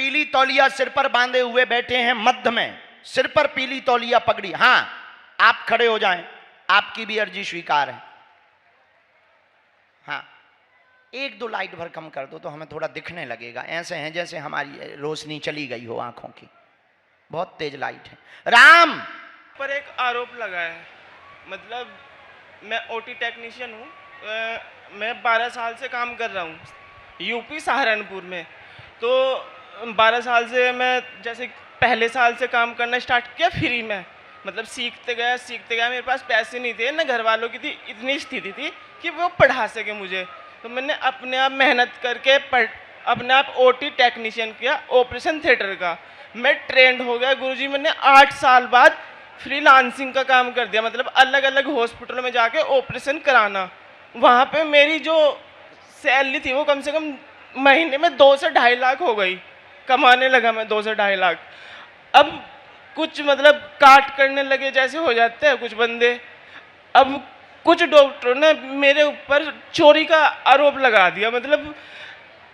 पीली तौलिया सिर पर बांधे हुए बैठे हैं मध्य में, सिर पर पीली तौलिया पगड़ी। हां, आप खड़े हो जाएं, आपकी भी अर्जी स्वीकार है। हाँ, एक दो लाइट भर कम कर दो तो हमें थोड़ा दिखने लगेगा। ऐसे हैं जैसे हमारी रोशनी चली गई हो आंखों की, बहुत तेज लाइट है। राम पर एक आरोप लगा है, मतलब मैं ओटी टेक्नीशियन हूँ, मैं 12 साल से काम कर रहा हूँ यूपी सहारनपुर में। तो 12 साल से मैं जैसे पहले साल से काम करना स्टार्ट किया फ्री में, मतलब सीखते गया। मेरे पास पैसे नहीं थे, न घर वालों की थी इतनी स्थिति थी कि वो पढ़ा सके मुझे। तो मैंने अपने आप मेहनत करके अपने आप ओटी टेक्नीशियन किया, ऑपरेशन थिएटर का। मैं ट्रेंड हो गया गुरुजी। मैंने 8 साल बाद फ्रीलांसिंग का काम कर दिया, मतलब अलग अलग हॉस्पिटलों में जाके ऑपरेशन कराना। वहाँ पे मेरी जो सैलरी थी वो कम से कम महीने में 2 से 2.5 लाख हो गई, कमाने लगा मैं 2 से 2.5 लाख। अब कुछ मतलब काट करने लगे जैसे हो जाते हैं कुछ बंदे। अब कुछ डॉक्टरों ने मेरे ऊपर चोरी का आरोप लगा दिया, मतलब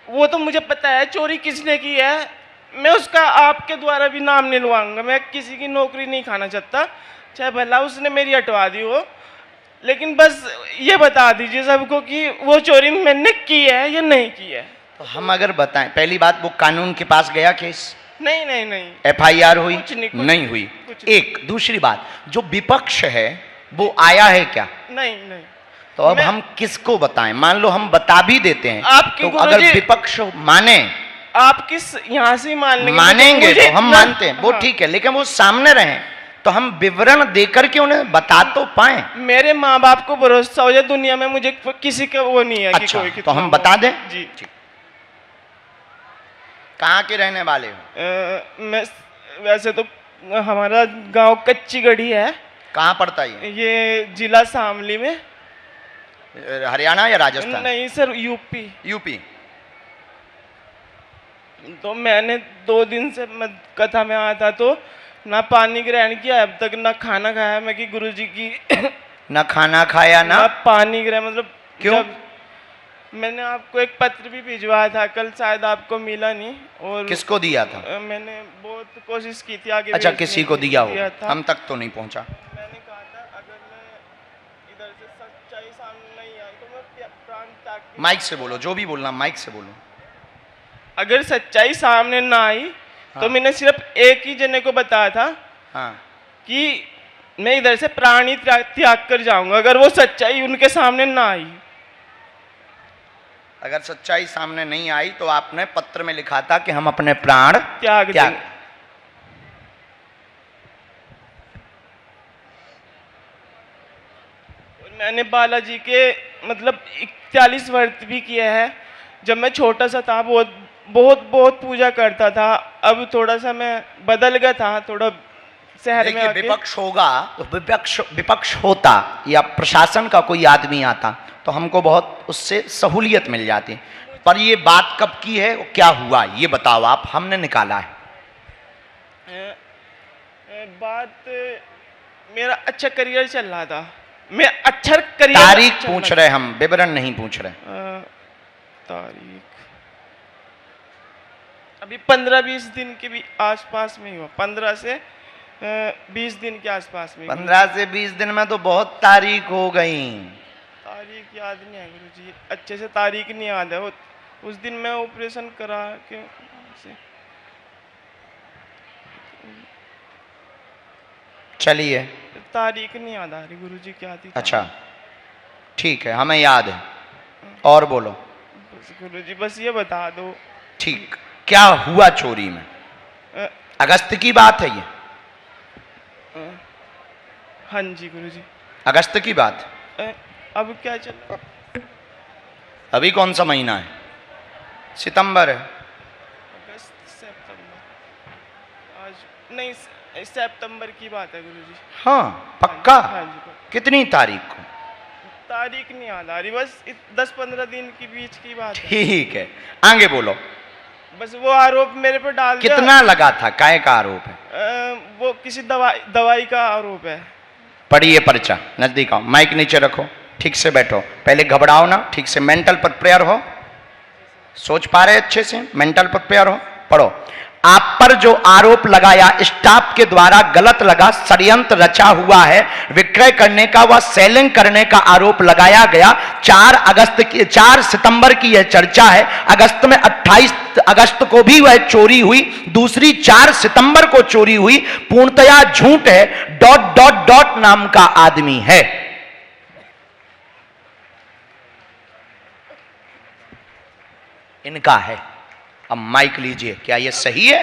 वो तो मुझे पता है चोरी किसने की है, मैं उसका आपके द्वारा भी नाम नहीं लुआऊंगा। मैं किसी की नौकरी नहीं खाना चाहता, चाहे भला उसने मेरी हटवा दी हो, लेकिन बस ये बता दीजिए सबको कि वो चोरी मैंने की है या नहीं की है। तो हम अगर बताएं, पहली बात वो कानून के पास गया केस? नहीं। FIR हुई? कुछ नहीं हुई। एक दूसरी बात, जो विपक्ष है वो आया है क्या? नहीं। तो अब हम किसको बताएं? मान लो हम बता भी देते हैं, आपके तो अगर विपक्ष माने, आप किस यहाँ से मानेंगे तो हम मानते हैं, वो ठीक है, लेकिन वो सामने रहे तो हम विवरण देकर के उन्हें बता तो पाए। मेरे माँ बाप को भरोसा हो जाए दुनिया में, मुझे किसी का वो नहीं है। अच्छा, कि कोई तो हम बता दें जी। कहाँ के रहने वाले हो? मैं वैसे तो हमारा गांव कच्ची गढ़ी है। कहाँ पड़ता है ये जिला शामली में। हरियाणा या राजस्थान? नहीं सर, यूपी। तो मैंने 2 दिन से मैं कथा में आया था, तो ना पानी ग्रहण किया अब तक, ना खाना खाया। मैं कि गुरुजी की ना खाना खाया ना पानी ग्रहण, मतलब क्यों? मैंने आपको एक पत्र भी भिजवाया था कल, शायद आपको मिला नहीं। और किसको दिया था? मैंने बहुत कोशिश की थी आगे। अच्छा, किसी को दिया हो, हम तक तो नहीं पहुंचा। मैंने कहा था अगर मैं इधर से सच्चाई सामने नहीं आई तो मैं प्राण त्याग के। माइक से बोलो, जो भी बोलना माइक से बोलो। अगर सच्चाई सामने ना आई हाँ। तो मैंने सिर्फ एक ही जने को बताया था हाँ। कि मैं इधर से प्राणी त्याग कर जाऊंगा, अगर वो सच्चाई उनके सामने ना आई। अगर सच्चाई सामने नहीं आई तो आपने पत्र में लिखा था कि हम अपने प्राण त्याग। और मैंने बालाजी के मतलब 41 व्रत भी किए हैं। जब मैं छोटा सा था बहुत पूजा करता था। अब थोड़ा सा मैं बदल गया था, थोड़ा शहर में आके। विपक्ष होगा तो विपक्ष होता या प्रशासन का कोई आदमी आता तो हमको बहुत उससे सहूलियत मिल जाती, पर ये बात कब की है, क्या हुआ ये बताओ आप, हमने निकाला है। बात मेरा अच्छा करियर चल रहा था, मैं अच्छा करियर। तारीख पूछ रहे हम, विवरण नहीं पूछ रहे। तारीख अभी 15-20 दिन के भी आसपास में ही हुआ, 15 से 20 दिन के आसपास में। 15 से 20 दिन में तो बहुत तारीख हो गई। तारीख याद नहीं है गुरुजी, अच्छे से तारीख नहीं याद है। उस दिन मैं ऑपरेशन करा के चलिए, तारीख नहीं याद आ रही गुरुजी क्या थी। अच्छा ठीक है, हमें याद है, और बोलो। गुरुजी बस ये बता दो। ठीक, क्या हुआ चोरी में? अगस्त की बात है ये? हाँ जी गुरुजी, अगस्त की बात। अब क्या चल रहा? अभी कौन सा महीना है? सितंबर है। अगस्त सितंबर, आज नहीं, सितंबर की बात है गुरुजी। हाँ पक्का? हाँ जी। कितनी तारीख को? तारीख नहीं याद आ रही, बस 10-15 दिन के बीच की बात है। ठीक है, आगे बोलो। बस वो आरोप मेरे पर डाल दिया। कितना लगा था, काय का आरोप है? वो किसी दवाई का आरोप है। पढ़िए पर्चा, नजदीक आओ, माइक नीचे रखो, ठीक से बैठो, पहले घबराओ ना, ठीक से मेंटल पर प्रेयर हो, सोच पा रहे अच्छे से, मेंटल पर प्रेयर हो। पढ़ो। आप पर जो आरोप लगाया स्टाफ के द्वारा गलत लगा, षड्यंत्र रचा हुआ है, विक्रय करने का व सेलिंग करने का आरोप लगाया गया। 4 सितंबर की यह चर्चा है। अगस्त में 28 अगस्त को भी वह चोरी हुई, दूसरी 4 सितंबर को चोरी हुई। पूर्णतया झूठ है। ... नाम का आदमी है। इनका है। अब माइक लीजिए, क्या ये सही है?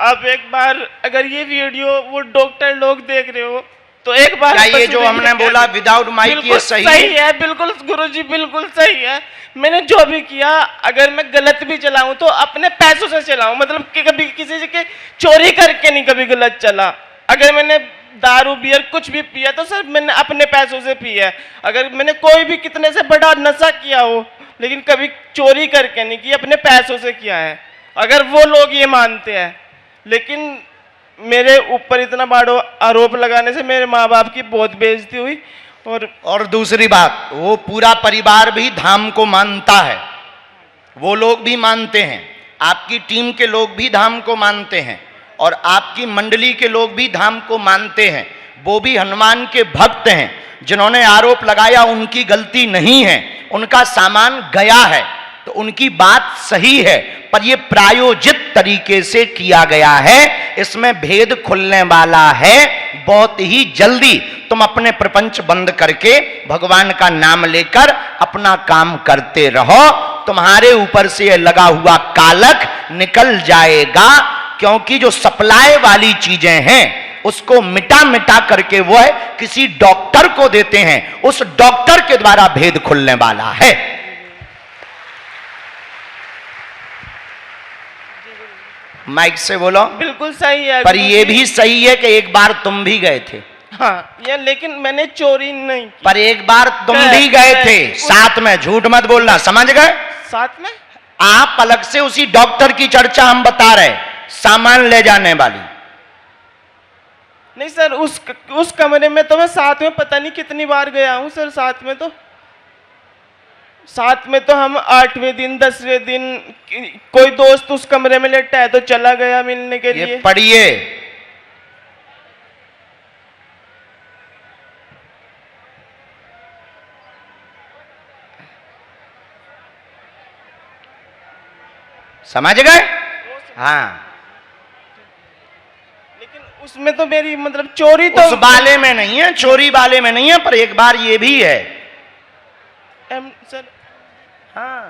अब एक बार अगर ये वीडियो वो डॉक्टर लोग देख रहे हो तो एक बार क्या ये जो हमने बोला विदाउट माइक ये सही है? बिल्कुल गुरुजी, बिल्कुल सही है। मैंने जो भी किया, अगर मैं गलत भी चलाऊं तो अपने पैसों से चलाऊं, मतलब कि कभी किसी से के चोरी करके नहीं कभी गलत चला। अगर मैंने दारू बियर कुछ भी पिया तो सर मैंने अपने पैसों से पिया है। अगर मैंने कोई भी कितने से बड़ा नशा किया हो, लेकिन कभी चोरी करके नहीं किया, अपने पैसों से किया है। अगर वो लोग ये मानते हैं, लेकिन मेरे ऊपर इतना बड़ा आरोप लगाने से मेरे माँ बाप की बहुत बेइज्जती हुई। और दूसरी बात, वो पूरा परिवार भी धाम को मानता है, वो लोग भी मानते हैं, आपकी टीम के लोग भी धाम को मानते हैं, और आपकी मंडली के लोग भी धाम को मानते हैं। वो भी हनुमान के भक्त हैं। जिन्होंने आरोप लगाया उनकी गलती नहीं है, उनका सामान गया है तो उनकी बात सही है, पर यह प्रायोजित तरीके से किया गया है। इसमें भेद खुलने वाला है बहुत ही जल्दी। तुम अपने प्रपंच बंद करके भगवान का नाम लेकर अपना काम करते रहो, तुम्हारे ऊपर से यह लगा हुआ कालक निकल जाएगा। क्योंकि जो सप्लाई वाली चीजें हैं उसको मिटा मिटा करके वो है किसी डॉक्टर को देते हैं, उस डॉक्टर के द्वारा भेद खुलने वाला है। माइक से बोलो। बिल्कुल सही है। पर ये भी सही है कि एक बार तुम भी गए थे। हाँ, ये लेकिन मैंने चोरी नहीं की। पर एक बार तुम भी गए थे साथ में, झूठ मत बोलना, समझ गए? साथ में आप अलग से उसी डॉक्टर की चर्चा हम बता रहे, सामान ले जाने वाली नहीं सर। उस कमरे में तो मैं साथ में पता नहीं कितनी बार गया हूं सर। साथ में तो हम 8वें दिन 10वें दिन कोई दोस्त उस कमरे में लेटा है तो चला गया मिलने के लिए। पढ़िए, समझ गए? हाँ, लेकिन उसमें तो मेरी मतलब चोरी तो उस वाले में नहीं है, चोरी वाले में नहीं है, पर एक बार ये भी है सर। हाँ,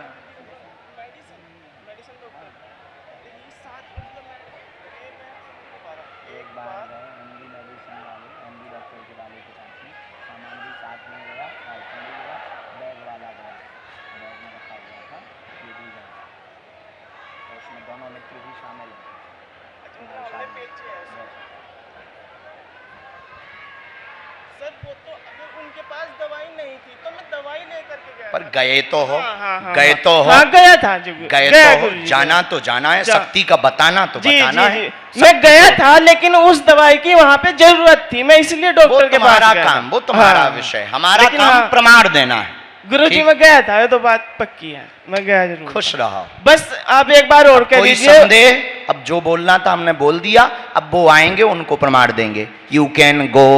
सर वो तो अगर उनके पास दवाई नहीं थी तो मैं दवाई लेकर के गया। पर गए तो हो। हाँ, गए तो हो। हाँ, गया था जो गए तो हो। जाना तो जाना है, शक्ति का बताना तो बताना है। मैं गया था, लेकिन उस दवाई की वहाँ पे जरूरत थी, मैं इसलिए डॉक्टर के पास गया। काम वो तुम्हारा विषय, हमारा काम प्रमाण देना है। गुरुजी मैं गया था, ये तो बात पक्की है, मैं गया जरूर। खुश रहो। बस आप एक बार और कह दीजिए। संदेह? अब जो बोलना था हमने बोल दिया, अब वो आएंगे उनको प्रमाण देंगे। You can go.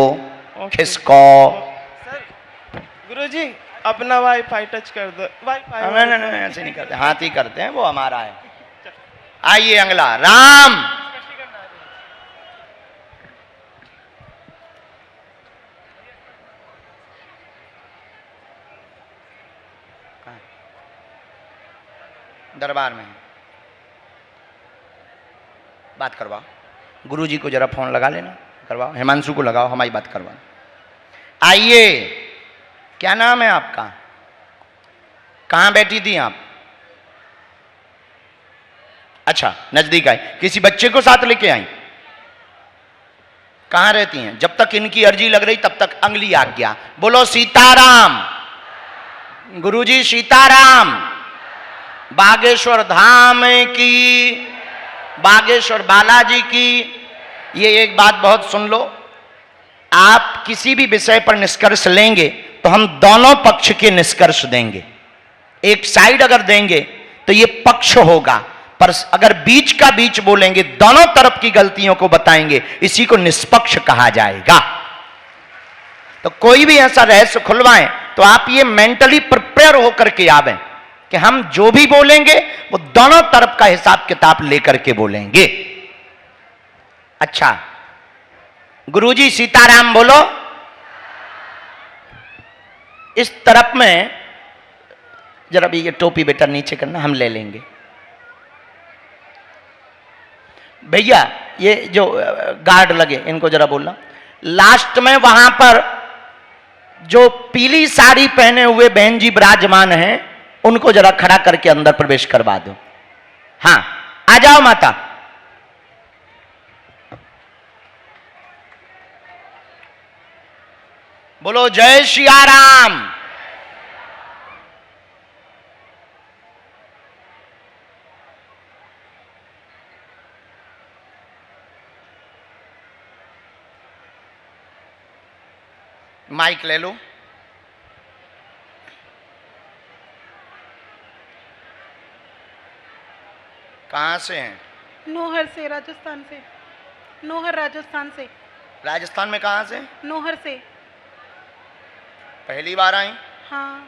खिसको। गुरुजी अपना वाईफाई टच कर दो। वाईफाई नहीं, ऐसे नहीं करते, हाथ ही करते हैं, वो हमारा है। आइए अगला, राम। दरबार में बात करवाओ, गुरुजी को जरा फोन लगा लेना, करवाओ, हिमांशु को लगाओ, हमारी बात करवाओ। आइए, क्या नाम है आपका? कहां बैठी थी आप? अच्छा, नजदीक आई, किसी बच्चे को साथ लेके आई? कहां रहती हैं? जब तक इनकी अर्जी लग रही तब तक अंगली आज्ञा। बोलो सीताराम। गुरुजी सीताराम। बागेश्वर धाम की, बागेश्वर बालाजी की। ये एक बात बहुत सुन लो, आप किसी भी विषय पर निष्कर्ष लेंगे तो हम दोनों पक्ष के निष्कर्ष देंगे। एक साइड अगर देंगे तो ये पक्ष होगा, पर अगर बीच का बीच बोलेंगे, दोनों तरफ की गलतियों को बताएंगे, इसी को निष्पक्ष कहा जाएगा। तो कोई भी ऐसा रहस्य खुलवाएं तो आप ये मेंटली प्रिपेयर होकर के आवें कि हम जो भी बोलेंगे वो दोनों तरफ का हिसाब किताब लेकर के बोलेंगे। अच्छा गुरुजी सीताराम बोलो। इस तरफ में जरा भी ये टोपी बेटा नीचे करना, हम ले लेंगे। भैया ये जो गार्ड लगे इनको जरा बोलना, लास्ट में वहां पर जो पीली साड़ी पहने हुए बहन जी विराजमान हैं उनको जरा खड़ा करके अंदर प्रवेश करवा दो। हाँ आ जाओ माता। बोलो जय सिया राम। माइक ले लो। कहां से हैं? नोहर से, राजस्थान से। नोहर राजस्थान से। राजस्थान में कहां से? नोहर से। पहली बार आई? हाँ।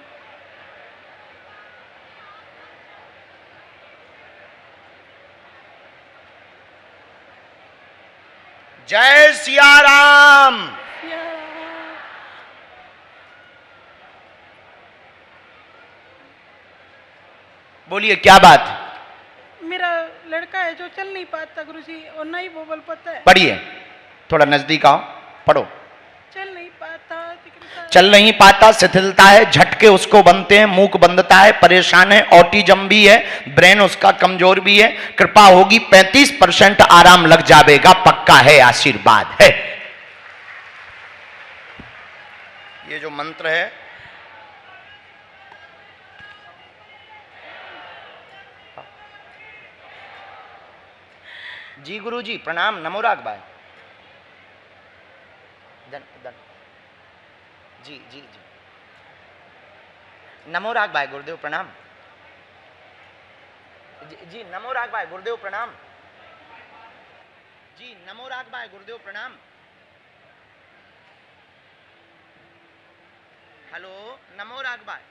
जय सिया राम। बोलिए क्या बात? मेरा लड़का है जो चल नहीं पाता गुरुजी, और नहीं वो बोल पाता है। पढ़िए, थोड़ा नजदीक आओ, पढ़ो। चल नहीं पाता, चल नहीं पाता, शिथिलता है, झटके उसको बनते हैं, मूक बंधता है, परेशान है, ऑटिज्म भी है, ब्रेन उसका कमजोर भी है। कृपा होगी 35% आराम लग जाएगा, पक्का है, आशीर्वाद है। ये जो मंत्र है जी गुरु जी प्रणाम। नमो राग भाई। धन धन जी जी जी नमो राग भाई, गुरुदेव प्रणाम। जी नमो राग भाई, गुरुदेव प्रणाम। जी नमो राग भाई, गुरुदेव प्रणाम। हेलो नमो राग भाई।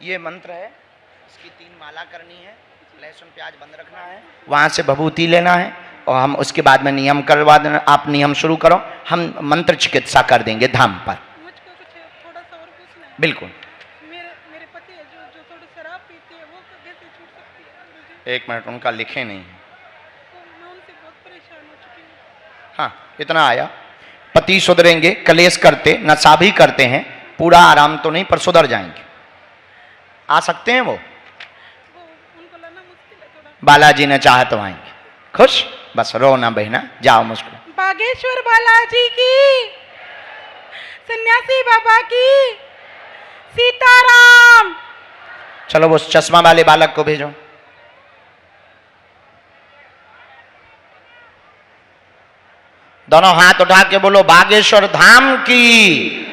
ये मंत्र है, इसकी 3 माला करनी है, लहसुन प्याज बंद रखना है, वहां से भभूति लेना है और हम उसके बाद में नियम करवा देना। आप नियम शुरू करो, हम मंत्र चिकित्सा कर देंगे धाम पर। मुझको कुछ थोड़ा सा और पूछना है। बिल्कुल। मेरे पति है जो थोड़ी शराब पीते हैं, वो कैसे छूट सकती है गुरुजी? 1 मिनट, उनका लिखे नहीं है। तो मैं उनसे बहुत परेशान हो चुकी हूँ। हाँ इतना आया। पति सुधरेंगे, कलेश करते, नशा भी करते हैं, पूरा आराम तो नहीं पर सुधर जाएंगे। आ सकते हैं वो उनको लाना मुश्किल है थोड़ा। बालाजी ने चाहा तो आएंगे। खुश? बस रो ना बहना, जाओ मुझको। बागेश्वर बालाजी की, सन्यासी बाबा की, सीताराम। चलो वो उस चश्मा वाले बालक को भेजो। दोनों हाथ उठा के बोलो बागेश्वर धाम की।